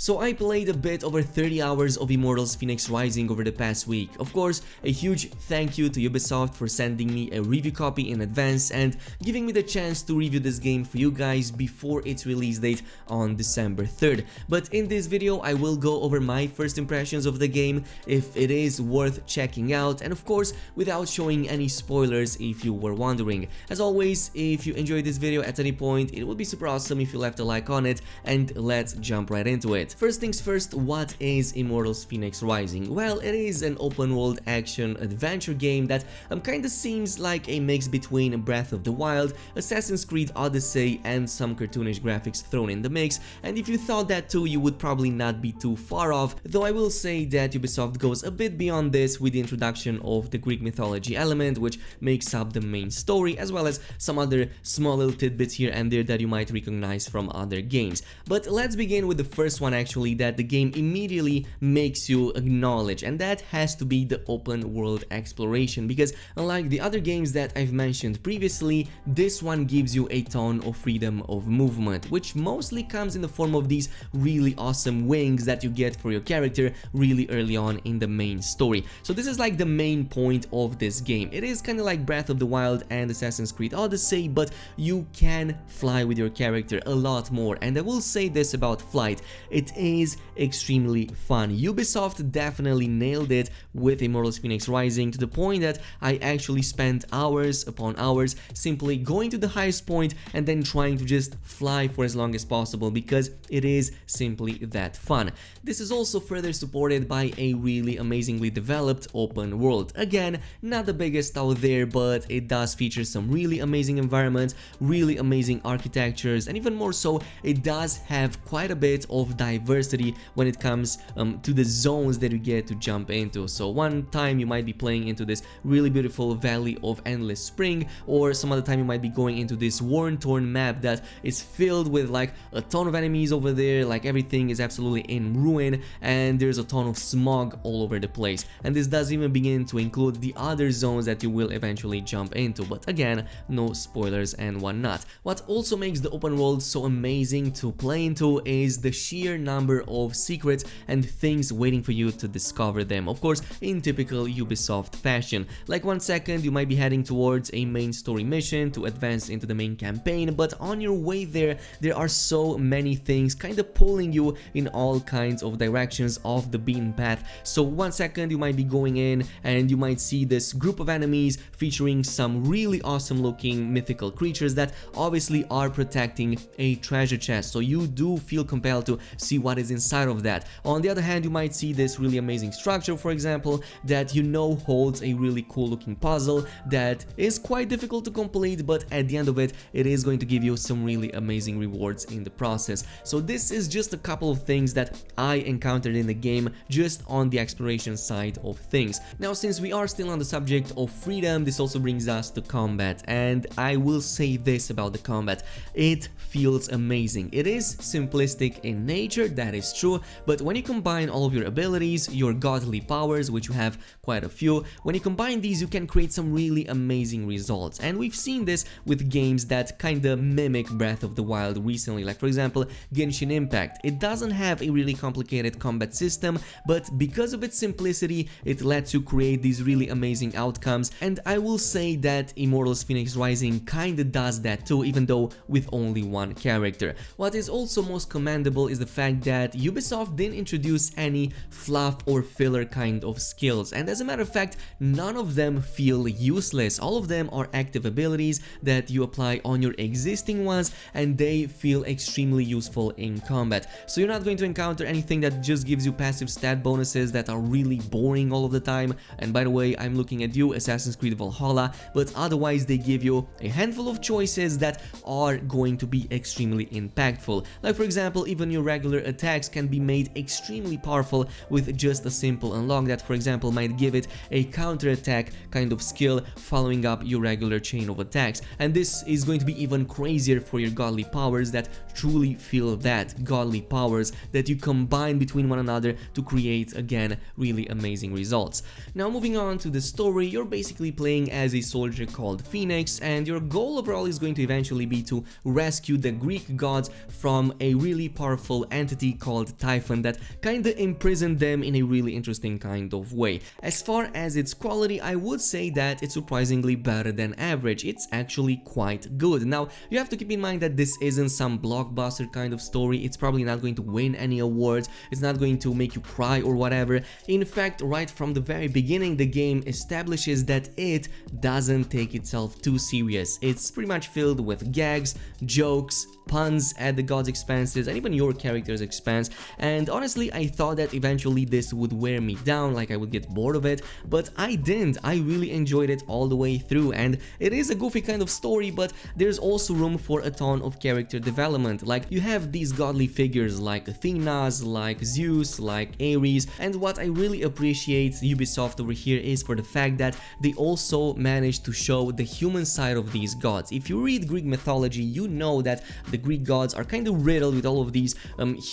So I played a bit over 30 hours of Immortals Fenyx Rising over the past week. Of course, a huge thank you to Ubisoft for sending me a review copy in advance and giving me the chance to review this game for you guys before its release date on December 3rd. But in this video I will go over my first impressions of the game, if it is worth checking out, and of course without showing any spoilers if you were wondering. As always, if you enjoyed this video at any point, it would be super awesome if you left a like on it, and let's jump right into it. First things first, what is Immortals Fenyx Rising? Well, it is an open world action adventure game that kinda seems like a mix between Breath of the Wild, Assassin's Creed Odyssey, and some cartoonish graphics thrown in the mix, and if you thought that too, you would probably not be too far off, though I will say that Ubisoft goes a bit beyond this with the introduction of the Greek mythology element, which makes up the main story, as well as some other small little tidbits here and there that you might recognize from other games. But let's begin with the first one actually that the game immediately makes you acknowledge, and that has to be the open world exploration, because unlike the other games that I've mentioned previously, this one gives you a ton of freedom of movement, which mostly comes in the form of these really awesome wings that you get for your character really early on in the main story. So this is like the main point of this game. It is kind of like Breath of the Wild and Assassin's Creed Odyssey, but you can fly with your character a lot more, and I will say this about flight, it is extremely fun. Ubisoft definitely nailed it with Immortals Fenyx Rising, to the point that I actually spent hours upon hours simply going to the highest point and then trying to just fly for as long as possible, because it is simply that fun. This is also further supported by a really amazingly developed open world. Again, not the biggest out there, but it does feature some really amazing environments, really amazing architectures, and even more so, it does have quite a bit of diversity when it comes to the zones that you get to jump into. So one time you might be playing into this really beautiful Valley of Endless Spring, or some other time you might be going into this worn-torn map that is filled with like a ton of enemies over there, like everything is absolutely in ruin and there's a ton of smog all over the place. And this does even begin to include the other zones that you will eventually jump into, but again, no spoilers and whatnot. What also makes the open world so amazing to play into is the sheer number of secrets and things waiting for you to discover them, of course in typical Ubisoft fashion. Like one second you might be heading towards a main story mission to advance into the main campaign, but on your way there are so many things kind of pulling you in all kinds of directions off the beaten path. So one second you might be going in and you might see this group of enemies featuring some really awesome looking mythical creatures that obviously are protecting a treasure chest, so you do feel compelled to see what is inside of that. On the other hand, you might see this really amazing structure, for example, that you know holds a really cool looking puzzle that is quite difficult to complete, but at the end of it, it is going to give you some really amazing rewards in the process. So this is just a couple of things that I encountered in the game just on the exploration side of things. Now, since we are still on the subject of freedom, this also brings us to combat, and I will say this about the combat: it feels amazing. It is simplistic in nature, that is true, but when you combine all of your abilities, your godly powers, which you have quite a few, when you combine these you can create some really amazing results. And we've seen this with games that kinda mimic Breath of the Wild recently, like for example Genshin Impact. It doesn't have a really complicated combat system, but because of its simplicity it lets you create these really amazing outcomes, and I will say that Immortals Fenyx Rising kinda does that too, even though with only one character. What is also most commendable is the fact that Ubisoft didn't introduce any fluff or filler kind of skills, and as a matter of fact none of them feel useless. All of them are active abilities that you apply on your existing ones, and they feel extremely useful in combat. So you're not going to encounter anything that just gives you passive stat bonuses that are really boring all of the time, and by the way I'm looking at you, Assassin's Creed Valhalla, but otherwise they give you a handful of choices that are going to be extremely impactful. Like for example, even your regular attacks can be made extremely powerful with just a simple unlock that, for example, might give it a counter-attack kind of skill following up your regular chain of attacks. And this is going to be even crazier for your godly powers that truly feel that godly powers that you combine between one another to create, again, really amazing results. Now moving on to the story, you're basically playing as a soldier called Fenyx, and your goal overall is going to eventually be to rescue the Greek gods from a really powerful entity called Typhon that kinda imprisoned them in a really interesting kind of way. As far as its quality, I would say that it's surprisingly better than average. It's actually quite good. Now, you have to keep in mind that this isn't some blockbuster kind of story. It's probably not going to win any awards. It's not going to make you cry or whatever. In fact, right from the very beginning, the game establishes that it doesn't take itself too serious. It's pretty much filled with gags, jokes, puns at the god's expenses, and even your character's expense. And honestly, I thought that eventually this would wear me down, like I would get bored of it, but I didn't. I really enjoyed it all the way through, and it is a goofy kind of story, but there's also room for a ton of character development. Like, you have these godly figures like Athena's, like Zeus, like Ares, and what I really appreciate Ubisoft over here is for the fact that they also managed to show the human side of these gods. If you read Greek mythology, you know that the Greek gods are kind of riddled with all of these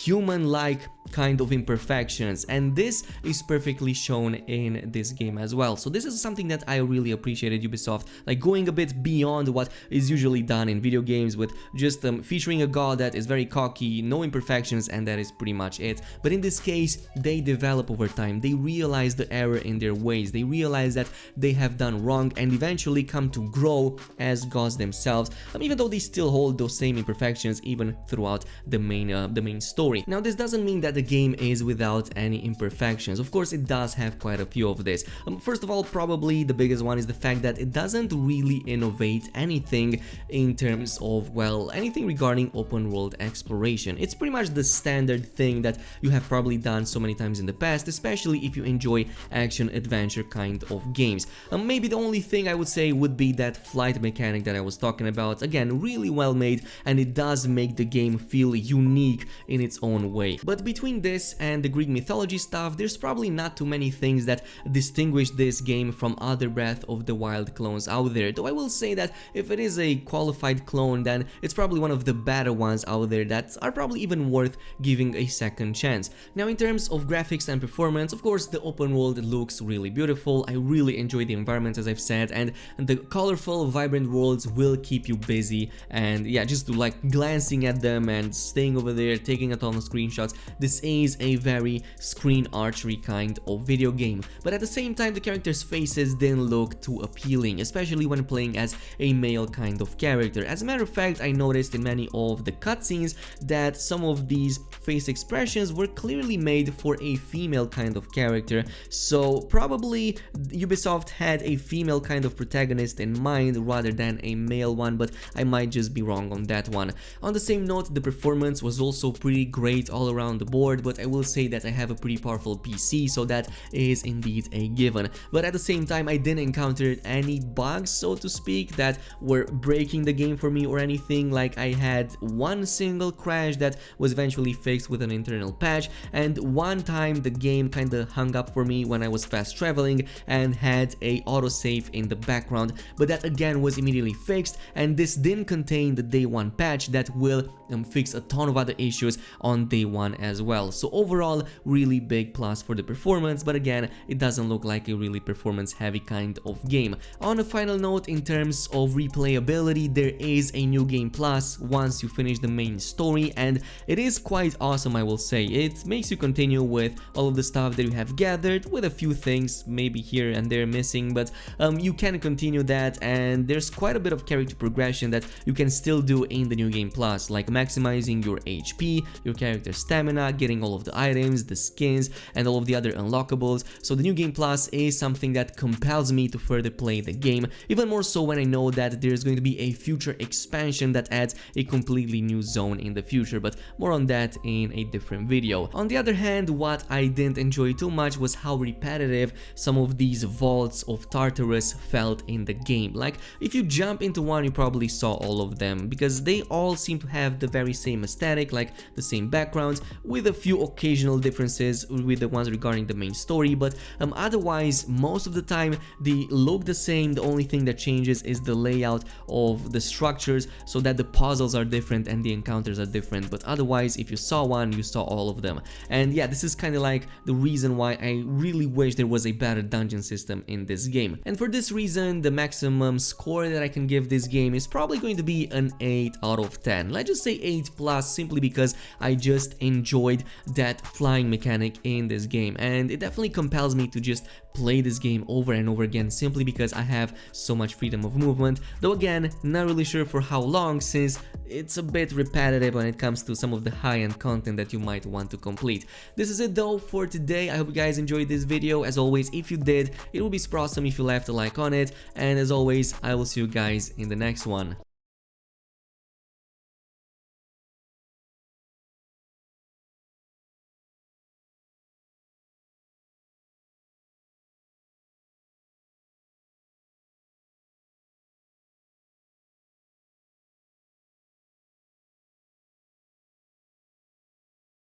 human-like kind of imperfections, and this is perfectly shown in this game as well. So this is something that I really appreciated Ubisoft, like going a bit beyond what is usually done in video games with just featuring a god that is very cocky, no imperfections, and that is pretty much it. But in this case, they develop over time. They realize the error in their ways. They realize that they have done wrong and eventually come to grow as gods themselves, even though they still hold those same imperfections even throughout the main story. Now, this doesn't mean that the game is without any imperfections. Of course, it does have quite a few of this. First of all, probably the biggest one is the fact that it doesn't really innovate anything in terms of, well, anything regarding open world exploration. It's pretty much the standard thing that you have probably done so many times in the past, especially if you enjoy action adventure kind of games. Maybe the only thing I would say would be that flight mechanic that I was talking about. Again, really well made, and it does make the game feel unique in its own way. But between this and the Greek mythology stuff, there's probably not too many things that distinguish this game from other Breath of the Wild clones out there. Though I will say that if it is a qualified clone, then it's probably one of the better ones out there that are probably even worth giving a second chance. Now, in terms of graphics and performance, of course, the open world looks really beautiful. I really enjoy the environment, as I've said, and the colorful, vibrant worlds will keep you busy. And yeah, just like glancing at them and staying over there, taking a ton of screenshots. This is a very screen archery kind of video game, but at the same time the characters' faces didn't look too appealing, especially when playing as a male kind of character. As a matter of fact, I noticed in many of the cutscenes that some of these face expressions were clearly made for a female kind of character, so probably Ubisoft had a female kind of protagonist in mind rather than a male one, but I might just be wrong on that one. On the same note, the performance was also pretty great all around the board, but I will say that I have a pretty powerful PC, so that is indeed a given. But at the same time, I didn't encounter any bugs, so to speak, that were breaking the game for me or anything. Like, I had one single crash that was eventually fixed with an internal patch, and one time the game kinda hung up for me when I was fast traveling and had a autosave in the background, but that again was immediately fixed, and this didn't contain the day one patch that will fix a ton of other issues on day one as well. So overall, really big plus for the performance, but again, it doesn't look like a really performance heavy kind of game. On a final note, in terms of replayability, there is a new game plus once you finish the main story, and it is quite awesome, I will say. It makes you continue with all of the stuff that you have gathered, with a few things maybe here and there missing, but you can continue that, and there's quite a bit of character progression that you can still do in the new game plus, like maximizing your HP, your character stamina, getting all of the items, the skins, and all of the other unlockables. So the new game plus is something that compels me to further play the game, even more so when I know that there's going to be a future expansion that adds a completely new zone in the future, but more on that in a different video. On the other hand, what I didn't enjoy too much was how repetitive some of these vaults of Tartarus felt in the game. Like, if you jump into one, you probably saw all of them, because they all seem to have the very same aesthetic, like the same backgrounds, with a few occasional differences with the ones regarding the main story, but otherwise most of the time they look the same. The only thing that changes is the layout of the structures, so that the puzzles are different and the encounters are different, but otherwise if you saw one, you saw all of them. And yeah, this is kind of like the reason why I really wish there was a better dungeon system in this game. And for this reason, the maximum score that I can give this game is probably going to be an 8 out of 10. Let's just say 8 plus, simply because I just enjoyed that flying mechanic in this game, and it definitely compels me to just play this game over and over again simply because I have so much freedom of movement, though again, not really sure for how long, since it's a bit repetitive when it comes to some of the high-end content that you might want to complete. This is it though for today. I hope you guys enjoyed this video. As always, if you did, it would be super awesome if you left a like on it, and as always, I will see you guys in the next one.